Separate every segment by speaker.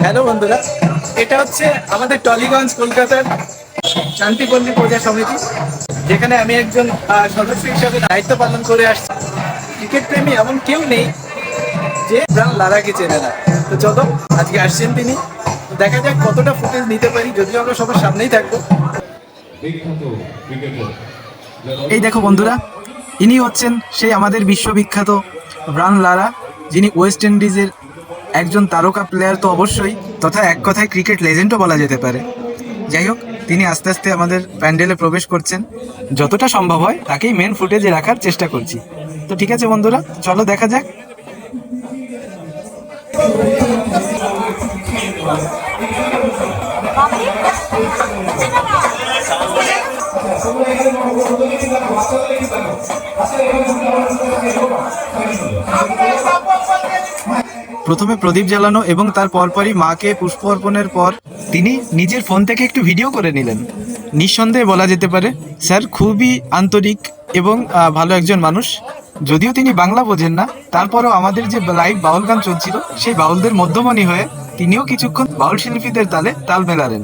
Speaker 1: Hello বন্ধুরা, এটা হচ্ছে আমাদের টলিগঞ্জ কলকাতার শান্তিপল্লী পূজা সমিতি, যেখানে আমি একজন সদস্য হিসাবে দায়িত্ব পালন করে আসছি। ক্রিকেট প্রেমী এমন কেউ নেই যে ব্রায়ান লারাকে চেনে না। তো চলো, আজকে আসছেন তিনি, দেখা যাক কতটা ফুটেজ নিতে পারি, যদিও আমরা সবার সামনেই থাকবো। এই দেখো বন্ধুরা, ইনি হচ্ছেন সেই আমাদের বিশ্ববিখ্যাত ব্রায়ান লারা, যিনি ওয়েস্ট ইন্ডিজের একজন তারকা প্লেয়ার তো অবশ্যই, তথা এক কথায় ক্রিকেট লেজেন্ডও বলা যেতে পারে। যাই হোক, তিনি আস্তে আস্তে আমাদের প্যান্ডেলে প্রবেশ করছেন। যতটা সম্ভব হয় তাকেই মেন ফুটেজে রাখার চেষ্টা করছি। তো ঠিক আছে বন্ধুরা, চলো দেখা যাক। প্রথমে প্রদীপ জ্বালানো এবং তার পরপরই মাকে পুষ্প অর্পণের পর তিনি নিজের ফোন থেকে একটু ভিডিও করে নিলেন। নিঃসন্দেহে বলা যেতে পারে স্যার খুবই আন্তরিক এবং ভালো একজন মানুষ। যদিও তিনি বাংলা বোঝেন না, তারপরেও আমাদের যে লাইভ বাউল গান চলছিল সেই বাউলদের মধ্যমণি হয়ে তিনিও কিছুক্ষণ বাউল শিল্পীদের তালে তাল মেলালেন।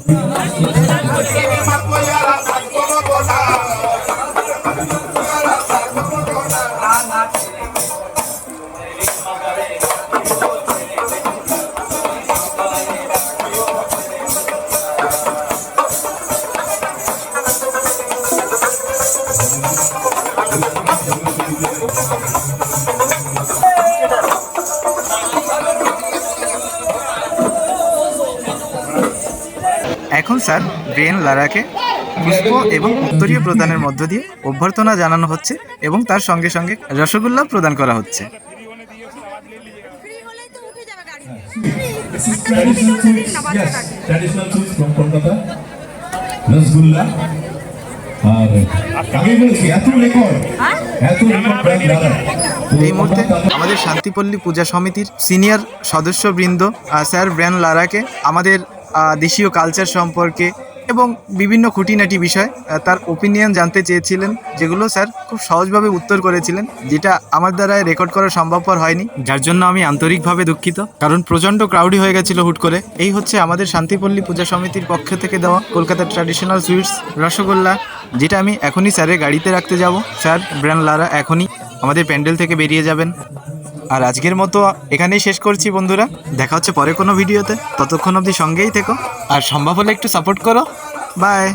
Speaker 1: এখন স্যার ব্রায়ান লারাকে পুষ্প এবং উত্তরীয় প্রদানের মধ্য দিয়ে অভ্যর্থনা জানানো হচ্ছে এবং তার সঙ্গে সঙ্গে রসগোল্লা প্রদান করা হচ্ছে। এই মুহূর্তে আমাদের শান্তিপল্লী পূজা সমিতির সিনিয়র সদস্যবৃন্দ স্যার ব্রায়ান লারাকে আমাদের দেশীয় কালচার সম্পর্কে এবং বিভিন্ন খুঁটিনাটি বিষয় তার ওপিনিয়ন জানতে চেয়েছিলেন, যেগুলো স্যার খুব সহজভাবে উত্তর করেছিলেন, যেটা আমার দ্বারা রেকর্ড করা সম্ভবপর হয়নি, যার জন্য আমি আন্তরিকভাবে দুঃখিত। কারণ প্রচণ্ড ক্রাউডি হয়ে গেছিল হুট করে। এই হচ্ছে আমাদের শান্তিপল্লী পূজা সমিতির পক্ষ থেকে দেওয়া কলকাতার ট্র্যাডিশনাল সুইটস রসগোল্লা, যেটা আমি এখনই স্যারের গাড়িতে রাখতে যাব। স্যার ব্রায়ান লারা এখনই আমাদের প্যান্ডেল থেকে বেরিয়ে যাবেন। আর আজকের মতো এখানেই শেষ করছি বন্ধুরা, দেখা হচ্ছে পরে কোনো ভিডিওতে। ততক্ষণ অবধি সঙ্গেই থেকো আর সম্ভব হলে একটু সাপোর্ট করো। বাই।